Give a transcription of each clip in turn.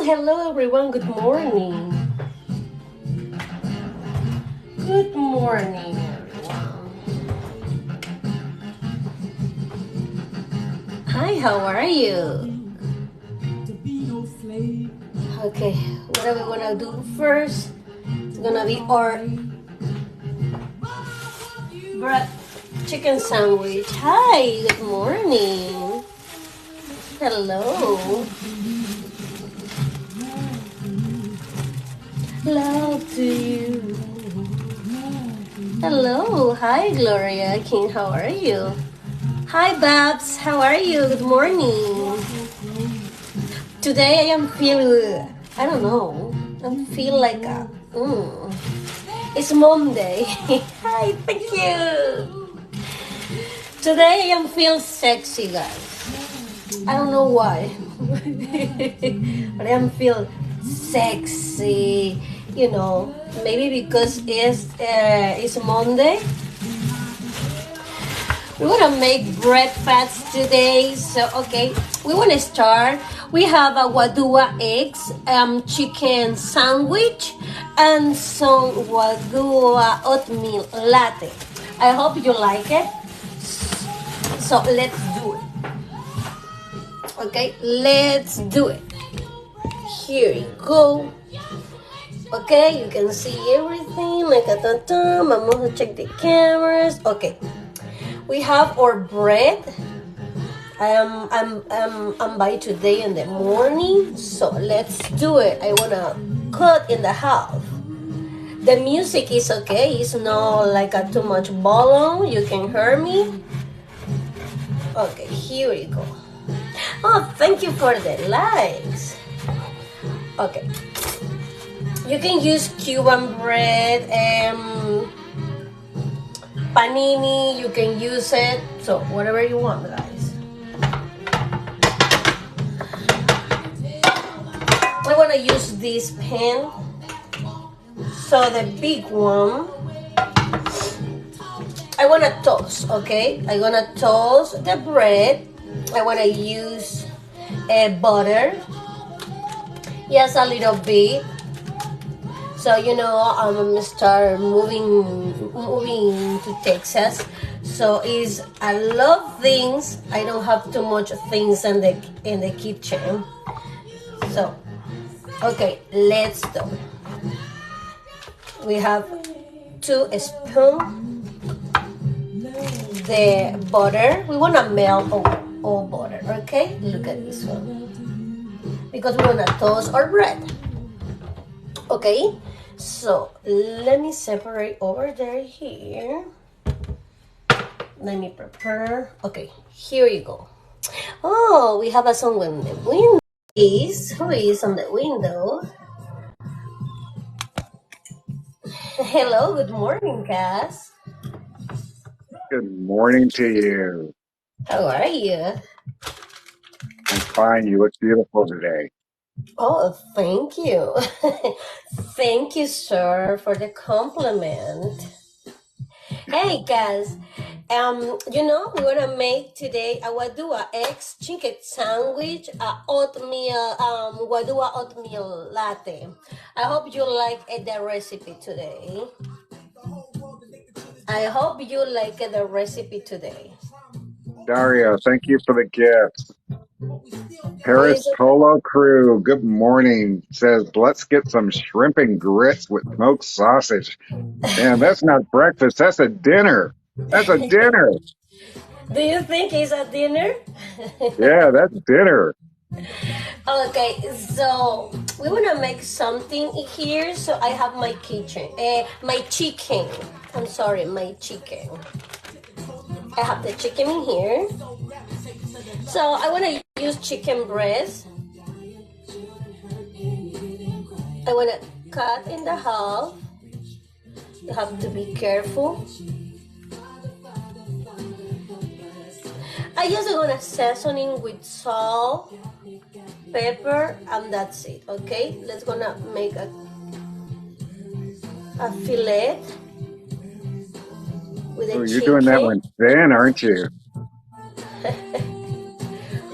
Hello everyone. Good morning. Good morning, everyone. Hi, how are you? Okay, what are we gonna do first? It's gonna be our bread chicken sandwich. Hi, good morning. Hello. Love to you. Hello. Hi, Gloria King. How are you? Hi, Babs. How are you? Good morning. Today I am feel, I don't know, I feel like it's Monday. Hi, thank you. Today I am feel sexy, guys. I don't know why, but I am feel sexy. Maybe because it's Monday. We want to make breakfast today, so okay, we want to start. We have a wadua eggs, chicken sandwich, and some wadua oatmeal latte. I hope you like it. So let's do it. Okay, let's do it. Here you go. Okay, you can see everything. Like a vamos to check the cameras. Okay. We have our bread. I'm by today in the morning, so let's do it. I wanna cut in the half. The music is okay. It's not like a too much volume. You can hear me. Okay, here we go. Oh, thank you for the likes. Okay, you can use Cuban bread and panini. You can use it. So whatever you want, guys. I want to use this pen. So the big one, I want to toast, okay? I'm going to toast the bread. I want to use butter. Yes, a little bit. So, I'm going to start moving to Texas. So it's a lot of things. I don't have too much things in the kitchen. So, okay, let's do it. We have 2 spoons. The butter. We want to melt all butter, okay? Look at this one. Because we want to toast our bread. Okay? So, let me separate over there here. Let me prepare. Okay, here you go. Oh, we have someone in the window. Who is on the window? Hello, good morning, Cass. Good morning to you. How are you? I'm fine. You look beautiful today. Oh, thank you. Thank you, sir, for the compliment. Hey, guys. We wanna make today a wadua eggs chicken sandwich, a oatmeal, wadua oatmeal latte. I hope you like the recipe today. I hope you like the recipe today. Dario, thank you for the gift. Who is Paris it? Polo Crew, good morning. Says, let's get some shrimp and grits with smoked sausage. Man, that's not breakfast. That's a dinner. That's a dinner. Do you think it's a dinner? Yeah, that's dinner. Okay, so we wanna make something here. So I have my kitchen, my chicken. I'm sorry, my chicken. I have the chicken in here. So I wanna use chicken breast. I wanna cut in the half. You have to be careful. I just gonna seasoning with salt, pepper, and that's it. Okay, let's gonna make a fillet with Oh, the you're doing that chicken. one thin, aren't you?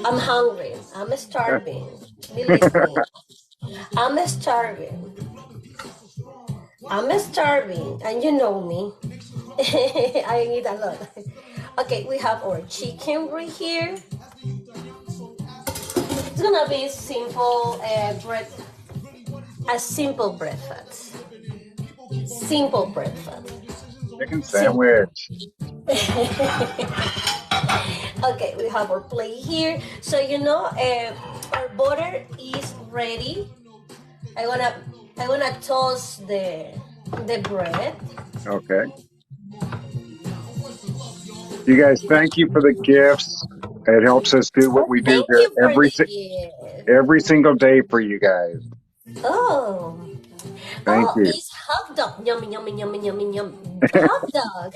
I'm hungry. I'm starving. Believe me. I'm starving. I'm starving, and you know me. I eat a lot. Okay, we have our chicken right here. It's gonna be simple bread, a simple breakfast. Simple breakfast. Chicken Simple. sandwich. Okay, we have our plate here. So our butter is ready. I wanna I wanna toast the bread. Okay. You guys, thank you for the gifts. It helps us do what Oh, we do thank here you for the gift. every single day for you guys. Oh, Thank you. it's hot dog. Yummy, yummy, yummy, yummy, yum. Hot dog.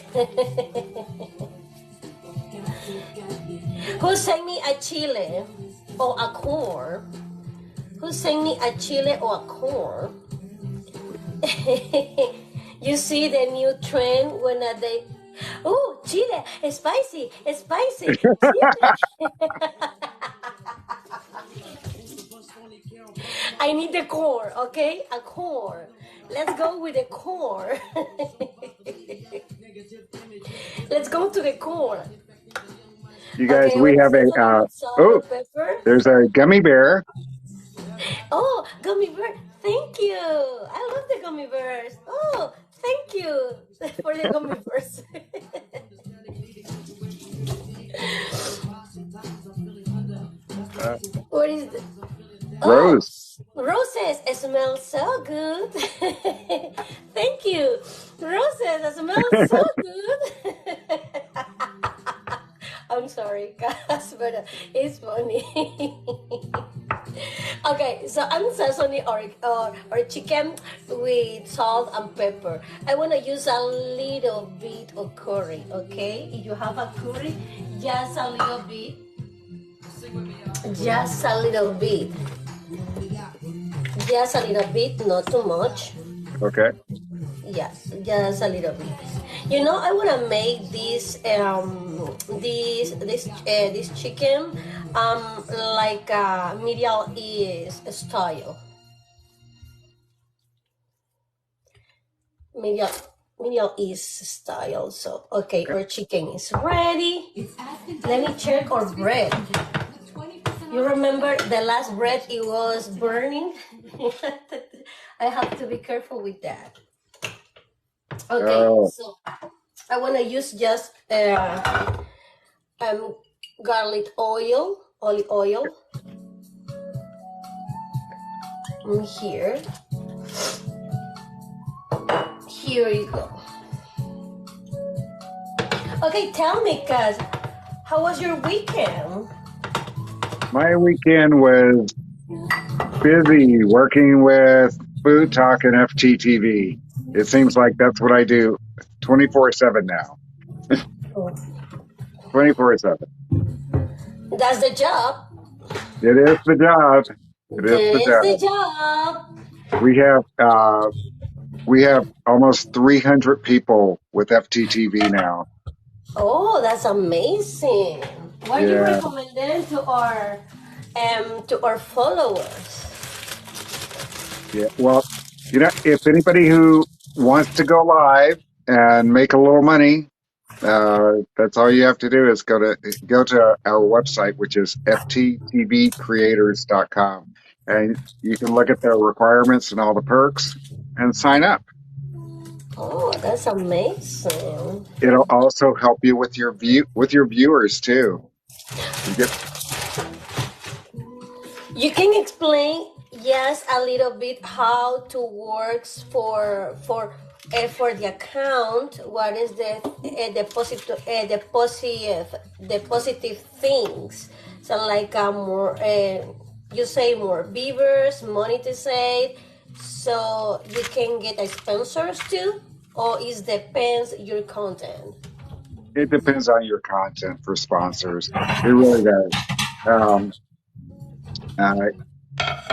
Who sent me a chile or a corn? Who sent me a chile or a corn? You see the new trend when they, oh, chile, spicy, spicy, chile. I need the core, okay? A core. Let's go with the core. Let's go to the core. You guys, Okay, I we want to have say something with salt oh, or pepper. there's a gummy bear. Oh, gummy bear. Thank you. I love the gummy bears. Oh, thank you for the gummy bears. Uh, What is the, oh, Rose. roses. It smells so good. Thank you. Roses, it smells so good. I'm sorry, guys, but it's funny. Okay, so I'm seasoning our chicken with salt and pepper. I want to use a little bit of curry, okay? If you have a curry, just a little bit. Just a little bit. Just a little bit, not too much. Okay. Yes, just a little bit. I want to make this chicken like Middle East style. Middle Middle East style. So okay, Okay. our chicken is ready. Let me check our bread. You remember the last bread it was burning? I have to be careful with that. Okay, Oh, so I want to use just um, garlic oil, olive oil. Here. Here you go. Okay, tell me, cuz, how was your weekend? my weekend was busy working with Food Talk and FTTV. It seems like that's what I do 24/7 now. Oh, 24/7. that's the job. It is the job. It is the That is the job. job. We have almost 300 people with FTTV now. Oh, that's amazing. What do you Yeah, recommend them to our followers? yeah. Well, if anybody who wants to go live and make a little money, that's all you have to do is go to our website, which is fttvcreators.com, and you can look at the requirements and all the perks and sign up. Oh, that's amazing. It'll also help you with your viewers too. You get You can explain, yes, a little bit how to works for the account. What is the positive things? So like more you say more beavers, monetize, so you can get sponsors too, or it depends your content. it depends on your content for sponsors. It really does. Um, uh,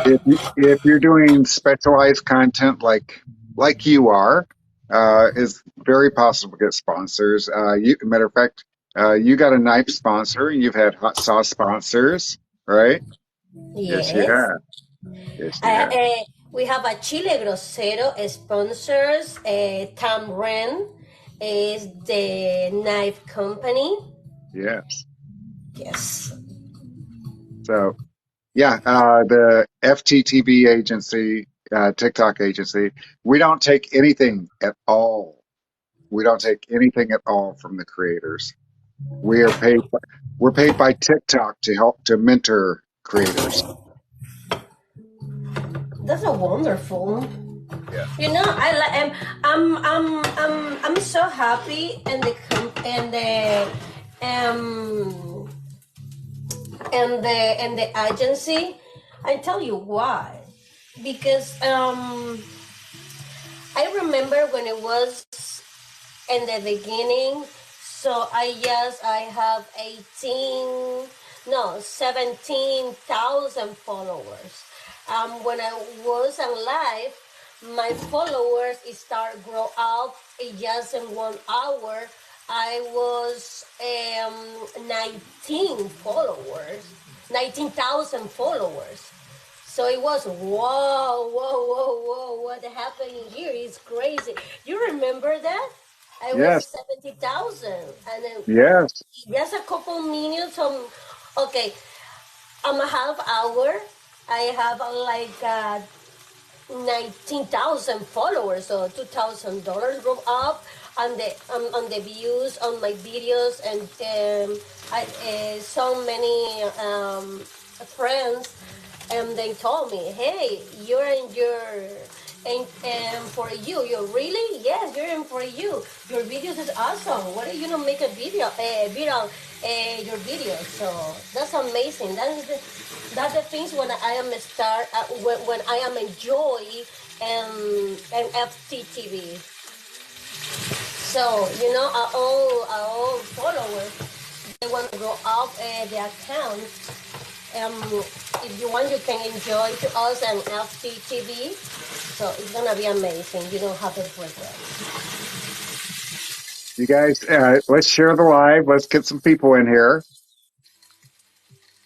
if you're doing specialized content like you are, it's very possible to get sponsors. Matter of fact, you got a knife sponsor, and you've had hot sauce sponsors, right? Yes, you Yes. have. Yes, you have. We have a Chile Grosero sponsors. Tam Ren is the knife company. Yes. Yes. So, yeah, the FTTV agency, TikTok agency, we don't take anything at all. We don't take anything at all from the creators. We are paid. We're paid by TikTok to help to mentor creators. That's a wonderful. Yeah. You know, I'm so happy and um the agency. I tell you why. Because I remember when it was in the beginning. So I have 18, no, 17,000 followers. When I was on live, my followers start grow up just in 1 hour. I was 19 followers, 19,000 followers. So it was whoa, whoa, whoa, whoa! What happened here is crazy. You remember that? I was Yes. 70,000, and then Yes. just a couple minutes. Okay, a half hour. I have like 19,000 followers, so $2,000 go up on the views on my videos, and so many friends, and they told me, "Hey, you're in your." And for you, you're really, yes, you're in for you. Your videos is awesome. Why don't you not make a video, viral, your videos? So that's amazing. That's the things when I am a star, when I am enjoy and FTTV. So our own followers, they want to grow up the account. If you want, you can enjoy to us and FTTV. So it's gonna be amazing. You don't have to regret. You guys, let's share the live. Let's get some people in here.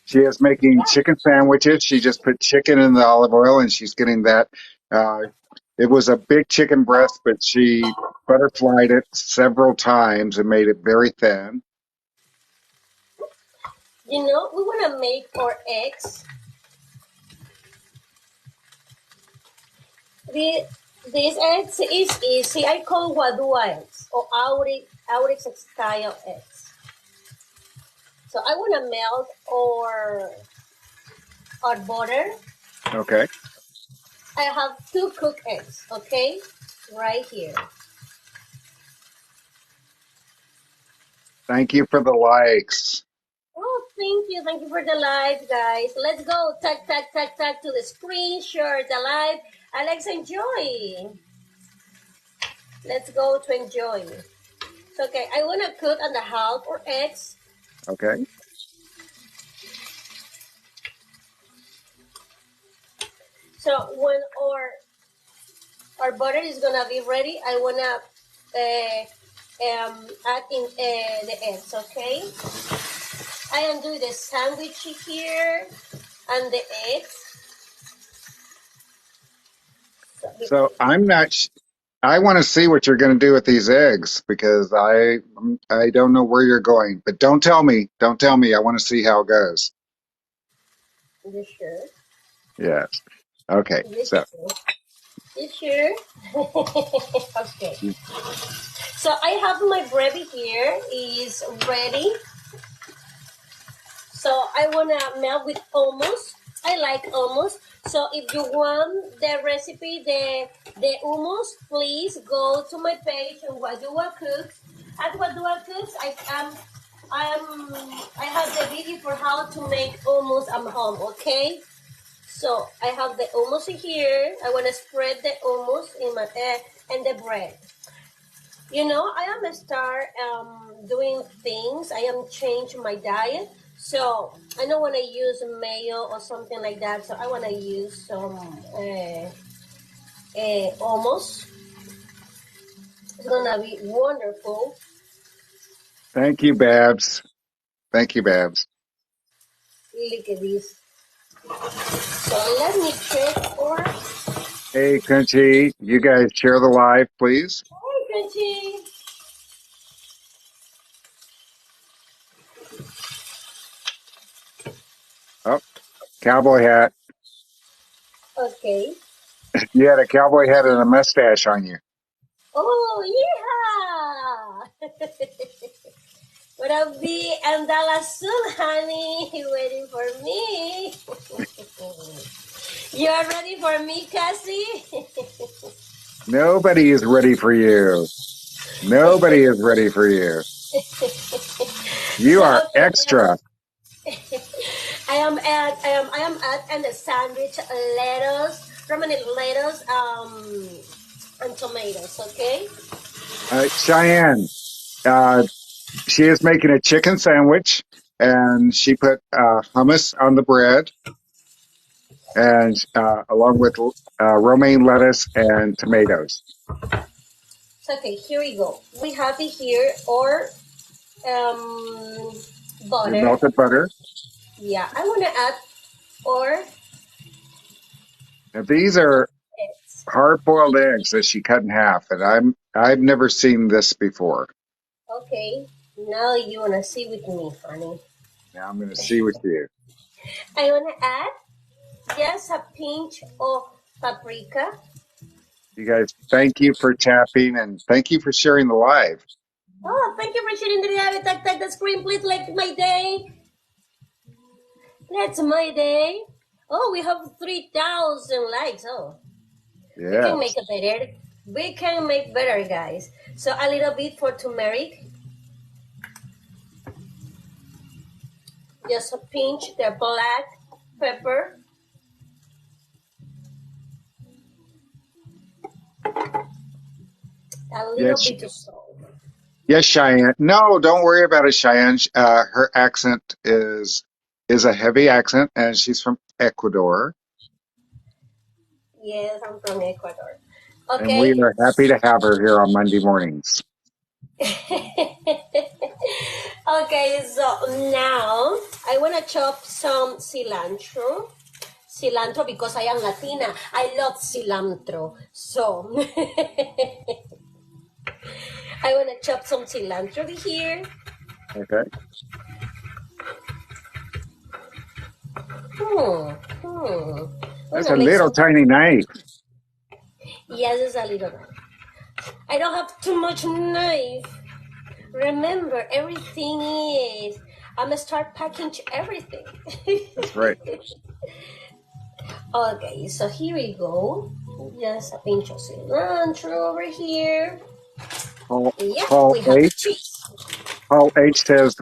She is making chicken sandwiches. She just put chicken in the olive oil and she's getting that. Uh, it was a big chicken breast, but she butterflied it several times and made it very thin. We wanna make our eggs. The, these eggs is easy. I call Wadua eggs or Aurix style eggs. So I want to melt or butter. Okay. I have two cooked eggs, okay? Right here. Thank you for the likes. Oh, thank you. Thank you for the live, guys. Let's go. Tag, tag, tag, tag to the screen. Share the live. Alex, enjoy. Let's go to enjoy. So, okay, I want to cook on the half or eggs. Okay. So when our butter is gonna be ready, I wanna add in the eggs. Okay, I am doing the sandwich here and the eggs. So I'm not. I want to see what you're going to do with these eggs because I don't know where you're going. But don't tell me. Don't tell me. I want to see how it goes. You sure? Yes. Okay. You So sure? You sure? Okay. So I have my gravy here. Is ready. So I wanna melt with hummus. I like hummus. So if you want the recipe, the hummus, please go to my page on Wadua Cooks. At Wadua Cooks, I have the video for how to make hummus at home. Okay. So I have the hummus here. I wanna spread the hummus in my and the bread. I am start doing things. I am changing my diet. So I don't want to use mayo or something like that. So I want to use some hummus. It's gonna be wonderful. thank you, Babs. Thank you, Babs. Look at this. So let me check or. Hey, Crunchy, you guys share the live, please. Hey, Crunchy. Oh, cowboy hat. Okay. You had a cowboy hat and a mustache on you. Oh, yeah. What up, B? And Dallas soon, honey. You waiting for me? You are ready for me, Cassie? Nobody is ready for you. Nobody is ready for you. You So are okay, extra. I am at and the sandwich lettuce, permanent lettuce, and tomatoes. Okay. Cheyenne, she is making a chicken sandwich and she put hummus on the bread and along with romaine lettuce and tomatoes. So okay, here we go. We have it here or um Your butter. melted butter. Yeah, I want to add or Now, these are eggs. hard boiled eggs that she cut in half, and I've never seen this before. Okay, now you wanna see with me, honey. Now I'm going to see with you. I wanna add just a pinch of paprika. You guys, thank you for tapping and thank you for sharing the live. Oh, thank you for sharing the live. Tag the screen, please. Like my day. That's my day. Oh, we have 3,000 likes. Oh, we can make Yes. it better. We can make better, guys. So a little bit for turmeric. Just a pinch the black pepper. A little Yes. bit of salt. Yes, Cheyenne. No, don't worry about it, Cheyenne. Her accent is a heavy accent, and she's from Ecuador, Yes, I'm from Ecuador. and we Okay. are happy to have her here on Monday mornings. Okay, so now I want to chop some cilantro. Cilantro because I am Latina. I love cilantro. So I want to chop some cilantro here. Okay. Hmm. Hmm. That's Wanna a make little some. tiny knife. Yes, it's a little bit. I don't have too much knife. Remember, everything is. I'm gonna start packing everything. That's right. Okay, so here we go. Just a pinch of cilantro over here. Paul, Yep, Paul we have the H. cheese. Paul H says,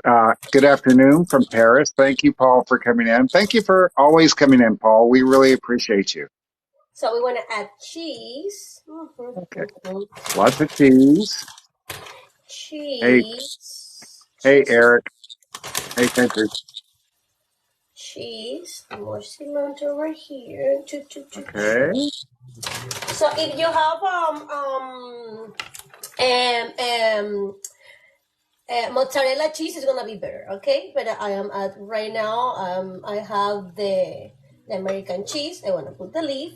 good afternoon from Paris. Thank you, Paul, for coming in. Thank you for always coming in, Paul. We really appreciate you. So we want to add cheese. Okay. Lots of cheese. Hey, Cheese. hey, Cheese. Eric. Hey, Country. Cheese. More cilantro over here. Okay. So if you have mozzarella cheese is gonna be better, okay? But I am at right now. I have the American cheese. I wanna put the leaf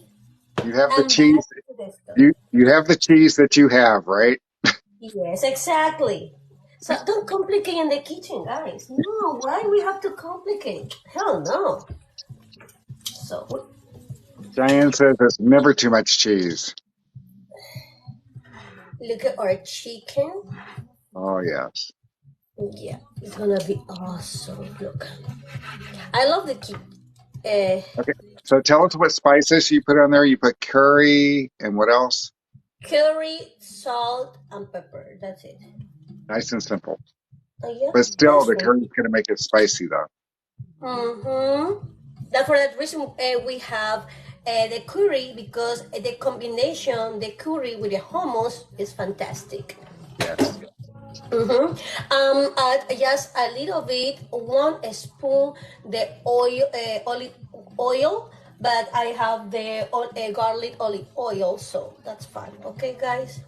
You have the and back cheese. to the stove. You have the cheese that you have, right? Yes, exactly. So don't complicate in the kitchen, guys. No, why we have to complicate? Hell no. So Diane says there's never too much cheese. look at our chicken. Oh, yes. Yeah, it's gonna be awesome. Look, I love the key. Uh, Okay. So tell us what spices you put on there. You put curry and what else? Curry, salt, and pepper. That's it. Nice and simple. Yeah, But still, that's the it. curry's going to make it spicy, though. Mm-hmm. That for that reason we have the curry because the combination, the curry with the hummus is fantastic. Yes. Mm-hmm. Just a little bit, 1 spoon the olive oil, but I have the garlic olive oil, so that's fine. Okay, guys.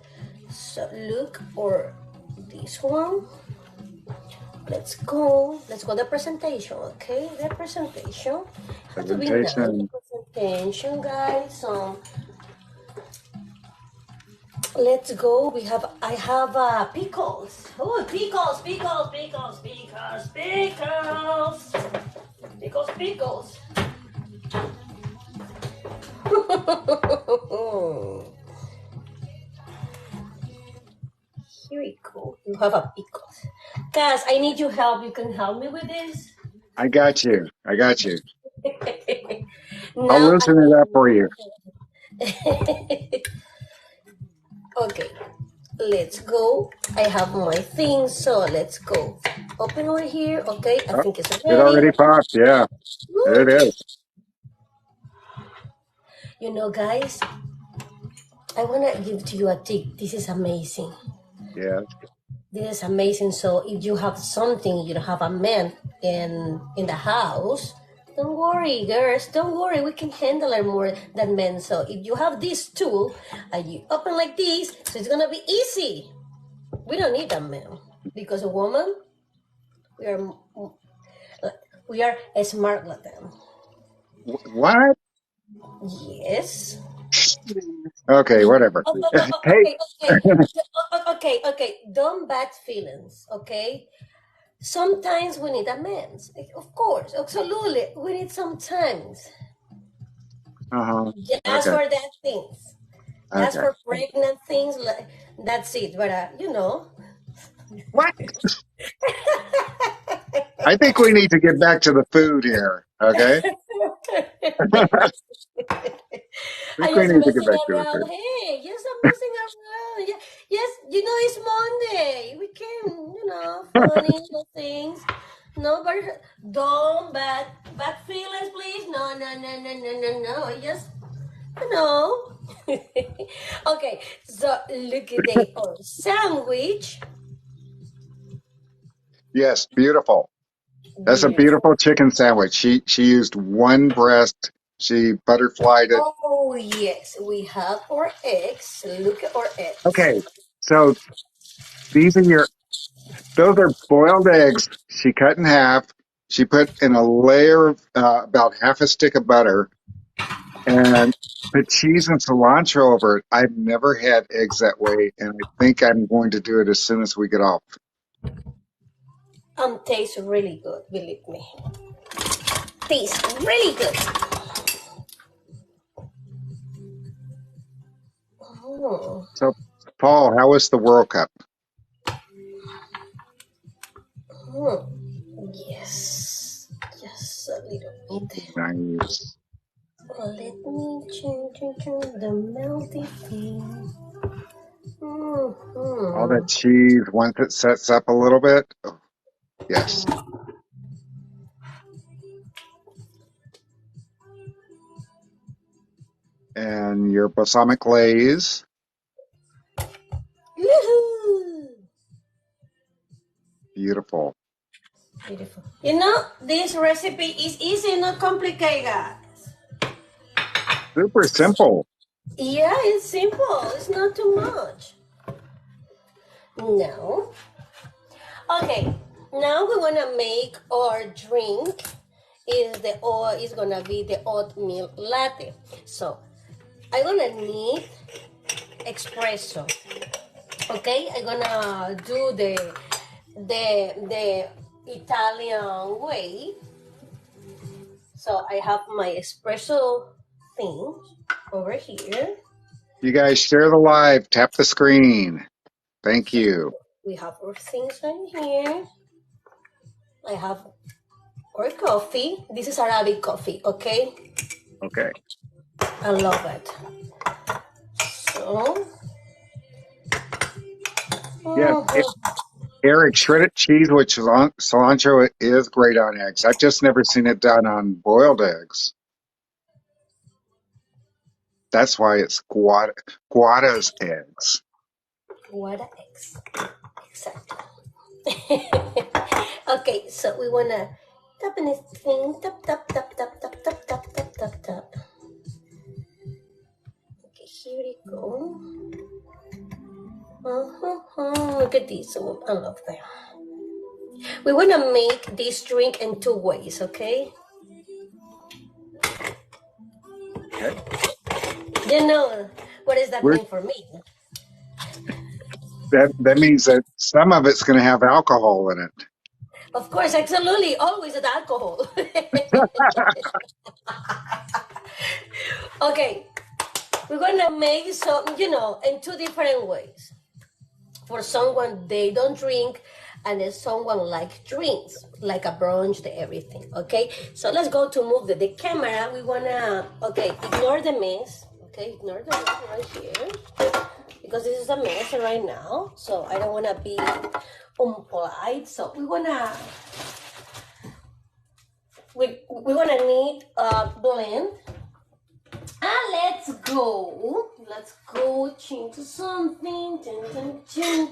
So look, or this one. Let's go. Let's go. The presentation, okay? The presentation. Has to be nice. The Presentation. presentation, guys. Let's go. I have pickles. Oh, pickles, pickles, pickles, pickles, pickles, pickles, pickles. Here we go. You have a pickles. Guys, I need your help. You can help me with this. I got you. I got you. I'll Now I loosen it up for you. need. Okay, let's go. I have my thing, so let's go. Open over here. Okay, I Oh, think it's it ready. already popped. Yeah, Woo! it is. You know, guys, I want to give to you a tip. This is amazing. Yeah. This is amazing. So if you have something, you don't have a man in the house, don't worry, girls. Don't worry. We can handle it more than men. So if you have this tool and you open like this, so it's gonna be easy. We don't need a man because a woman, we are we are smart like them. What? Yes. Okay, whatever. Hey, Okay, okay. Don't bad feelings, okay? Sometimes we need a man. Of course, absolutely. We need sometimes. uh-huh. Just Okay, for that things. Just okay. for pregnant things, that's it. But What? I think we need to get back to the food here. Okay. I I think we just need to get messing back to the around. food. Hey, yes, I'm messing around. Yes, it's Monday. We can, funny little things. No, but don't bad feelings, please. No, no, no, no, no, no, no. Just no. Okay, so look at our sandwich. Yes, beautiful. That's a Beautiful. beautiful chicken sandwich. She used one breast. She butterflied it. Oh yes, we have our eggs. Look at our eggs. Okay, so these are your those are boiled eggs. She cut in half. She put in a layer of about half a stick of butter and put cheese and cilantro over it. I've never had eggs that way, and I think I'm going to do it as soon as we get off. Tastes really good. Believe me, tastes really good. Oh, So, Paul, how was the World Cup? oh. Yes, yes, a little bit. Nice. Let me change the melty thing. All that Mm-hmm. cheese, once it sets up a little bit. Oh, yes. And your balsamic glaze. Yoo-hoo! Beautiful. Beautiful. This recipe is easy, not complicated, guys. Super simple. Yeah, it's simple. It's not too much. No. Okay. Now we wanna make our drink. Is gonna be the oatmeal latte. So I'm gonna need espresso. Okay, I'm gonna do the Italian way. So I have my espresso thing over here. You guys share the live. Tap the screen. Thank you. We have our things right here. I have our coffee. This is Arabic coffee, okay? Okay. I love it. So, Yes. mhm. Eric, shredded cheese with cilantro is great on eggs. I've just never seen it done on boiled eggs. That's why it's Guada's eggs. What a X. Exactly. Okay, so we wanna tap in this thing. Tap, tap, tap, tap, tap, tap, tap, tap, tap, tap. Okay, here we go. Look at this one. I love them. We want to make this drink in two ways, okay? Okay. You know, what does that We're, mean for me? that means that some of it's going to have alcohol in it. Of course, absolutely, always with alcohol. Okay, we're gonna make some, in two different ways. For someone they don't drink, and then someone like drinks, like a brunch, the everything. Okay, so let's go to move the camera. We wanna, okay, ignore the mess. Okay, ignore the mess right here because this is a mess right now. So I don't wanna be unpolite. So we wanna need a blend. Let's go. Let's go change to something. Dun, dun, dun.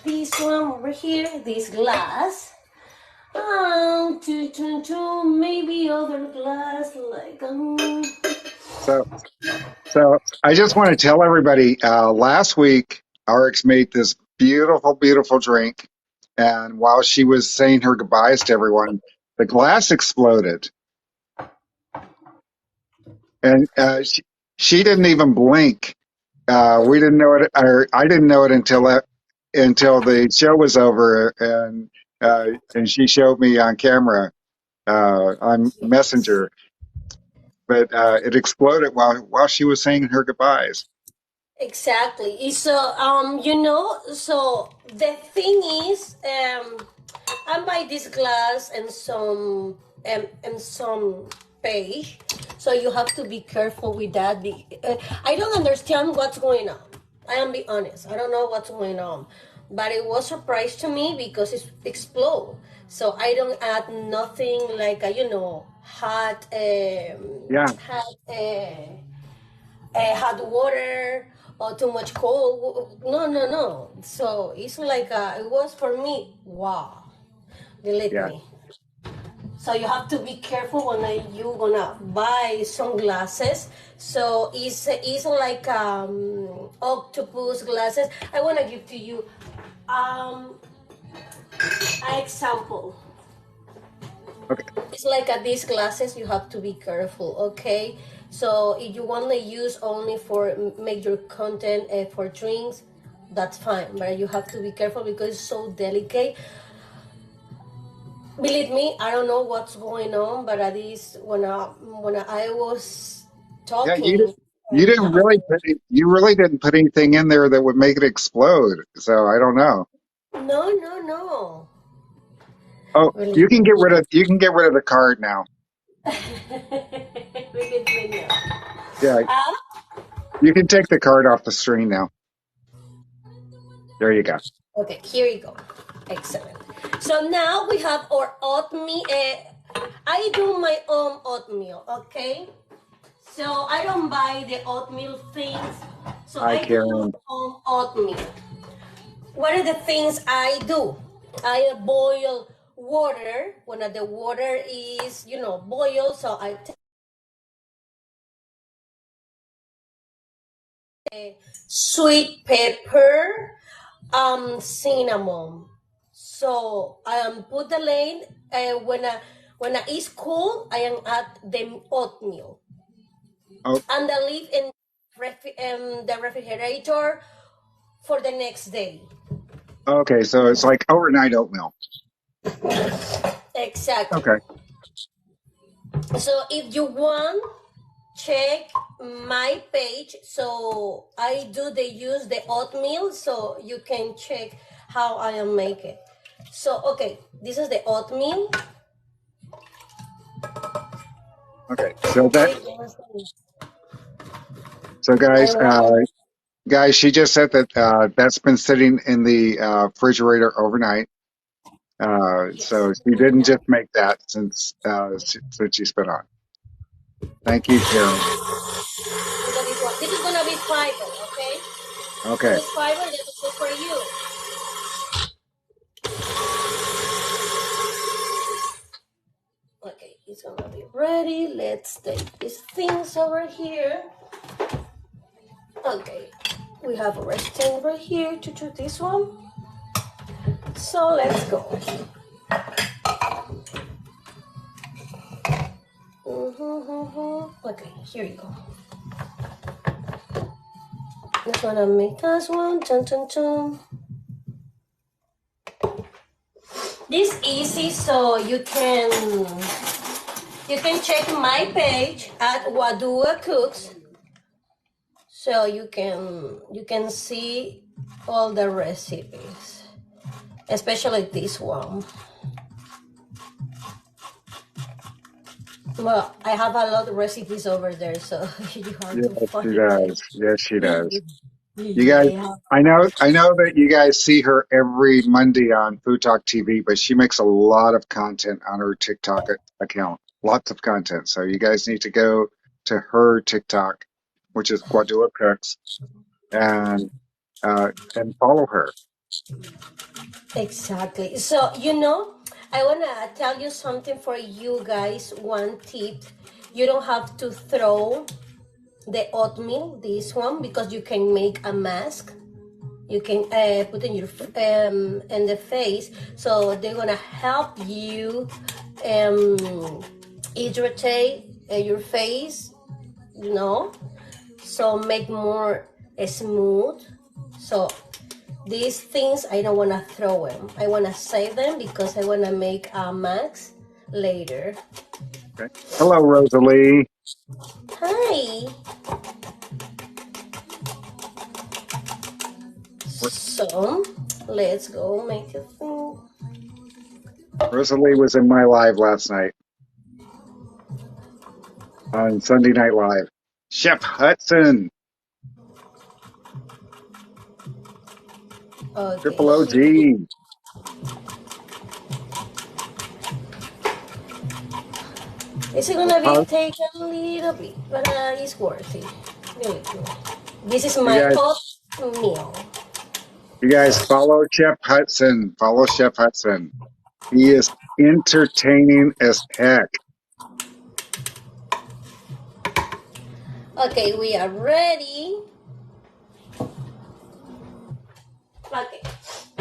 This one over here, this glass. Maybe other glass like So I just want to tell everybody, last week, RX made this beautiful, beautiful drink. And while she was saying her goodbyes to everyone, the glass exploded. And she didn't even blink. We didn't know it, or I didn't know it until the show was over, and she showed me on camera on Messenger. But it exploded while she was saying her goodbyes. exactly. So so the thing is, I buy this glass and some page, so you have to be careful with that. I don't understand what's going on. I am be honest. I don't know what's going on, but it was a surprise to me because it explode. So I don't add nothing like hot Yeah, hot water or too much cold. No, no, no. So it's like it was for me. Wow, believe yeah, me. So you have to be careful when you gonna buy sunglasses. So it's like octopus glasses. I wanna give to you an example. okay, It's like these glasses. You have to be careful. Okay. So if you want to use only for make your content for drinks, that's fine. But you have to be careful because it's so delicate. Believe me, I don't know what's going on, but at least when I was yeah. talking, You didn't really you really didn't put anything in there that would make it explode. So I don't know. no, no, no. Oh, Believe you can get rid of the card now. believe me, no. Yeah, Uh, you can take the card off the screen now. There you go. okay, here you go. Excellent. So now we have our oatmeal. I do my own oatmeal, okay? So I don't buy the oatmeal things. So Hi, I do my Karen. own oatmeal. What are the things I do? I boil water. When the water is, boil, so I take sweet pepper, cinnamon. So I put the lane. When it's cool, I am add the oatmeal Oh, and I leave in the refrigerator for the next day. okay. So it's like overnight oatmeal. Exactly. Okay. So if you want, check my page. So I do the use the oatmeal, so you can check how I am making. So okay, this is the oatmeal. Okay. Okay. So I want. guys, she just said that that's been sitting in the refrigerator overnight. Yes. So she didn't just make that since she's been on. Thank you, Karen. This is gonna be fiber, okay? Okay. This is fiber. This is good for you. Okay, it's gonna be ready. Let's take these things over here. Okay, we have a stand right here to do this one. So let's go. Okay, here you go. Just wanna make this one. Chun, chun, chun. This easy, so you can check my page at Wadua Cooks, so you can see all the recipes, especially this one. Well, I have a lot of recipes over there, so you have to Yes, find she it. does. Yes, she does. You guys, Yeah. I know that you guys see her every Monday on Food Talk TV, but she makes a lot of content on her TikTok account. Lots of content. So you guys need to go to her TikTok, which is Guadua Cooks, and follow her. Exactly. So, I want to tell you something for you guys. One tip: you don't have to throw the oatmeal, this one, because you can make a mask. You can put in your in the face, so they're gonna help you hydrate your face, so make more smooth. So these things, I don't want to throw them. I want to save them because I want to make a max later. Okay. Hello, Rosalie. Hi. So let's go make a thing. Rosalie was in my live last night on Sunday Night Live. Chef Hudson, Okay. Triple OG. It's gonna be take a little bit, but it's worth it. Really good. This is my hot meal. You guys follow Chef Hudson. Follow Chef Hudson. He is entertaining as heck. Okay, we are ready. Okay,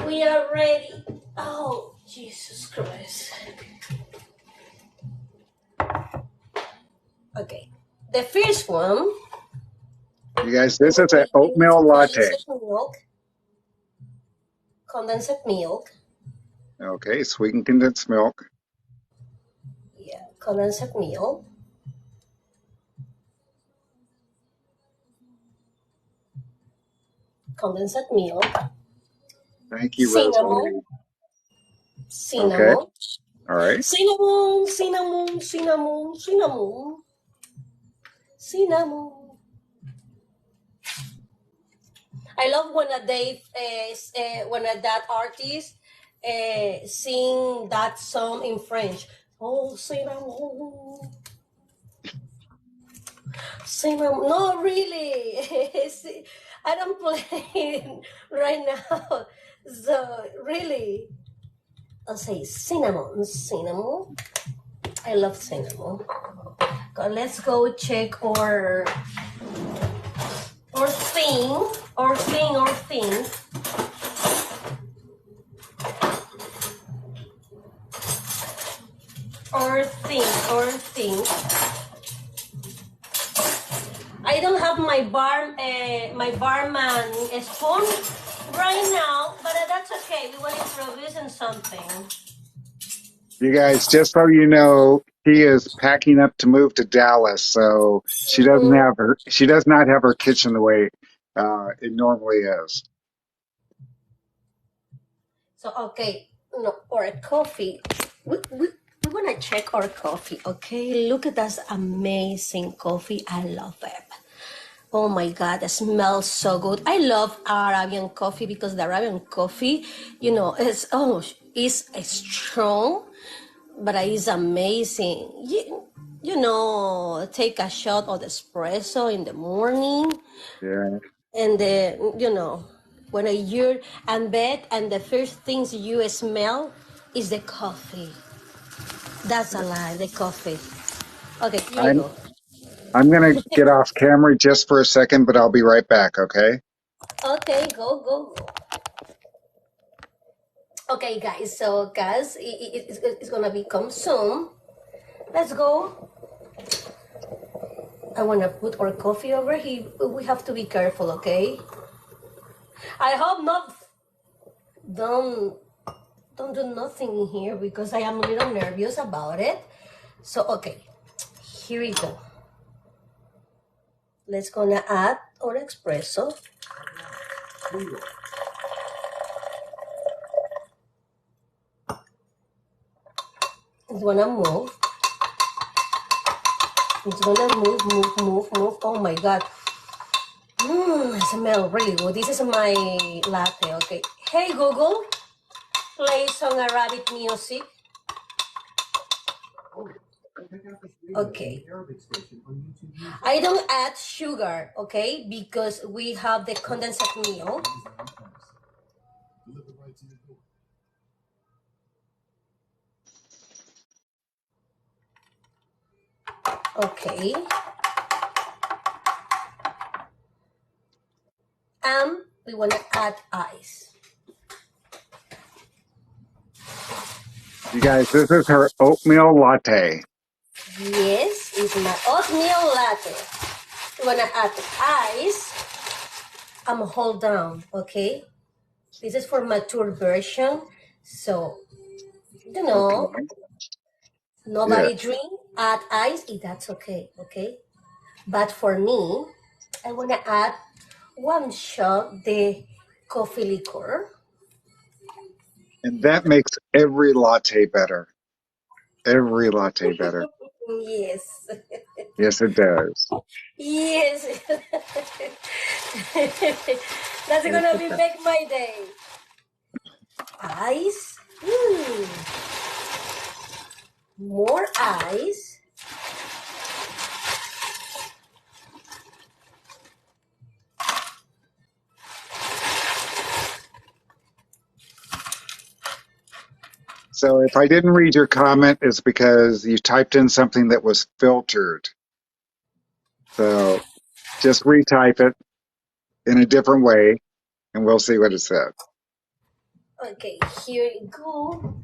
we are ready. Oh, Jesus Christ. Okay, the first one. You guys, this is an oatmeal latte. Condensed milk. Okay, sweetened condensed milk. Yeah, condensed milk. Condensed milk. Thank you, Cinnamon. Rosalie. Cinnamon. Okay. All right. Cinnamon, cinnamon, cinnamon, cinnamon. Cinnamon. I love when that artist sing that song in French. Oh, cinnamon, cinnamon. No, really. I don't play it right now. So really, I'll say cinnamon, cinnamon. I love cinnamon. Let's go check our thing. Our thing. I don't have my barman spoon right now, but that's okay. We want to introduce something. You guys, just so you know, she is packing up to move to Dallas, so she does not have her kitchen the way it normally is. So okay, no, or coffee. We want to check our coffee. Okay, look at this amazing coffee. I love it. Oh my God, it smells so good. I love Arabian coffee because the Arabian coffee, is strong, but it's amazing. Take a shot of espresso in the morning. Yeah. And when you're in bed and the first things you smell is the coffee. That's a lie, the coffee. Okay, here you go. I'm going to get off camera just for a second, but I'll be right back, okay? Okay, go. Okay, guys. So, guys, it's gonna become soon. Let's go. I wanna put our coffee over here. We have to be careful, okay? I hope not. Don't don't do nothing in here because I am a little nervous about it. So, okay, here we go. Let's gonna add our espresso. It's gonna move. It's gonna move. Oh my god. Mmm, smell really good. This is my latte, okay. Hey Google, play some Arabic music. Okay. I don't add sugar, okay, because we have the condensed milk. Okay. And we want to add ice. You guys, this is her oatmeal latte. Yes, it's my oatmeal latte. We want to add ice. Hold down, okay? This is for mature version. So, you know, Okay. nobody Yes. drink, add ice, that's okay, okay? But for me, I want to add one shot the coffee liquor. And that makes every latte better. Every latte better. Yes. Yes, it does. Yes. That's Yes, gonna it be does. make my day. Ice. More ice. So if I didn't read your comment, it's because you typed in something that was filtered. So just retype it in a different way and we'll see what it said. Okay, here you go.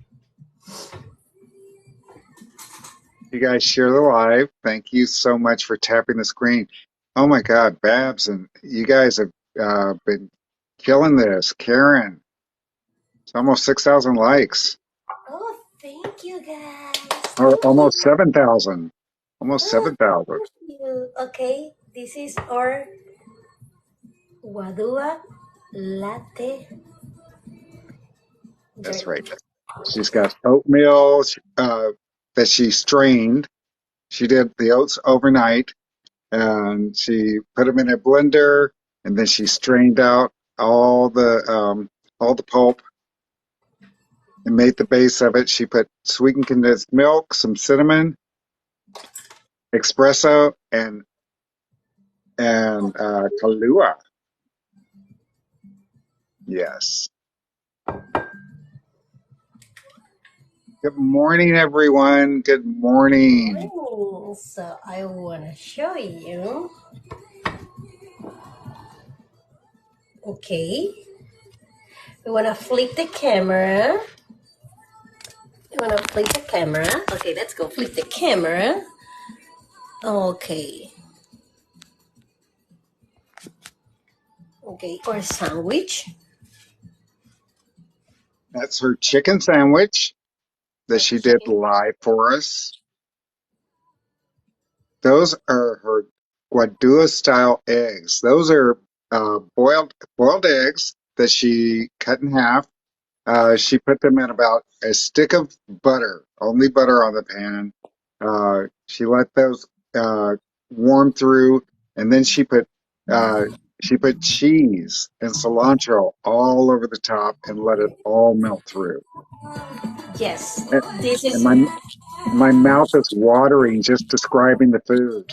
You guys share the live. Thank you so much for tapping the screen. Oh my God, Babs, and you guys have been killing this. Karen, it's almost 6,000 likes, Oh, thank you guys. or Thank you. almost 7,000. Almost Oh, 7,000. thank you. Okay, this is our Wadua latte That's drink. right. She's got oatmeal that she strained. She did the oats overnight and she put them in a blender and then she strained out all the pulp and made the base of it. She put sweetened condensed milk, some cinnamon, espresso, and Kahlua. Yes. Good morning, everyone. Good morning. So I want to show you. Okay, we want to flip the camera. We want to flip the camera. Okay, let's go flip the camera. Okay. Okay, or sandwich. That's her chicken sandwich that she did Okay. live for us. Those are her Guadua style eggs. Those are boiled eggs that she cut in half. She put them in about a stick of butter, only butter on the pan. She let those warm through, and then uh, she put cheese and cilantro all over the top and let it all melt through. Yes, And, this and is. my mouth is watering just describing the food.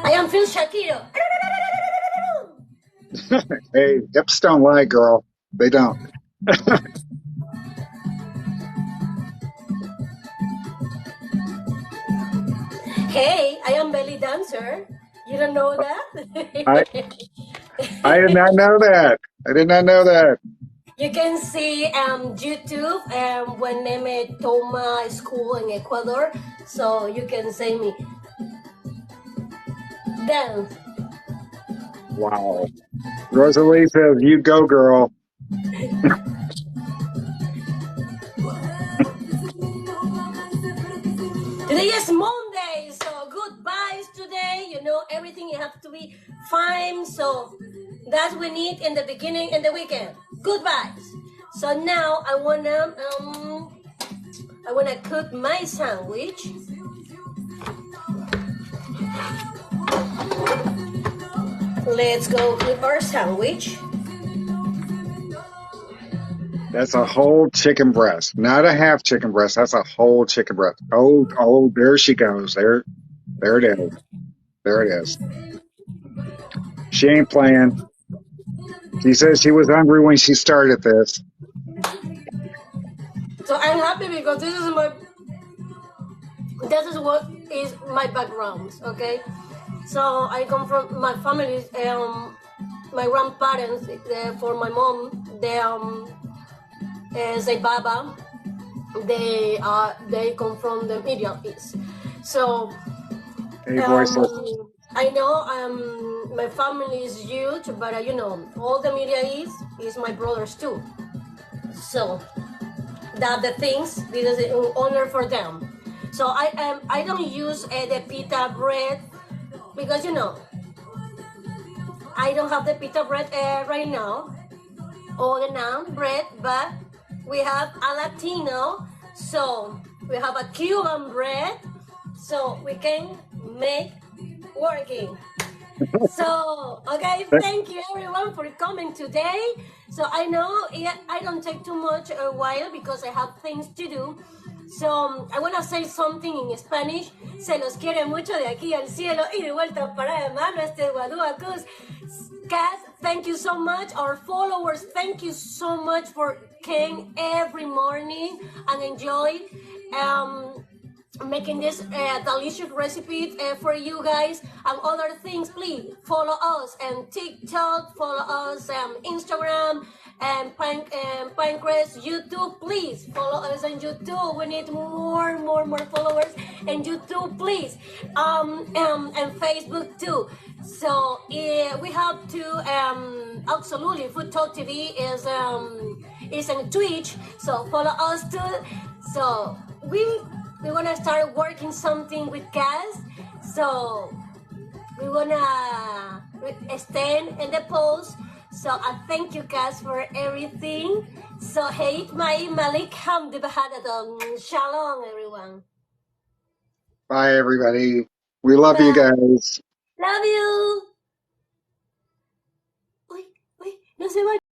I am Phil Shakiro. Hey, hips don't lie, girl. They don't. Hey, I am belly dancer. You don't know I that? I did not know that. I did not know that. You can see YouTube when Neme toma school in Ecuador, so you can see me dance. Wow. Rosalie says, "You go, girl." Today is Monday, so goodbyes today. You know, everything you have to be fine. So that's we need in the beginning and the weekend. Goodbyes. So now I wanna cook my sandwich. Let's go with our sandwich. That's a whole chicken breast, not a half chicken breast. That's a whole chicken breast. Oh, there she goes. There it is. There it is. She ain't playing. She says she was hungry when she started this. So I'm happy because this is what is my background. Okay, so I come from my family. My grandparents, for my mom, say Baba. They come from the Middle East. So Hey, voiceless. I know my family is huge, but you know, all the Middle East is my brothers too. So that the things, this is an honor for them. So I don't use the pita bread because you know I don't have the pita bread right now or the naan bread, but we have a Latino, so we have a Cuban bread, so we can make working. So, okay, thank you everyone for coming today. So I know I don't take too much a while because I have things to do. So I want to say something in Spanish. Se los quiere mucho de aquí al cielo y de vuelta para de mano este Guaduacus. Guys, thank you so much. Our followers, thank you so much for coming every morning and enjoy making this delicious recipe for you guys and other things. Please follow us on TikTok, follow us on Instagram and Pinecrest YouTube. Please follow us on YouTube. We need more followers and YouTube, please. And Facebook too. So we have to absolutely Food Talk TV is on Twitch. So follow us too. So we want to start working something with guests. So we want to stand in the post. So I thank you guys for everything. So hey, my Malik Hamdi Bahadadam. Shalom, everyone. Bye, everybody. We love you Bye. guys. Love you.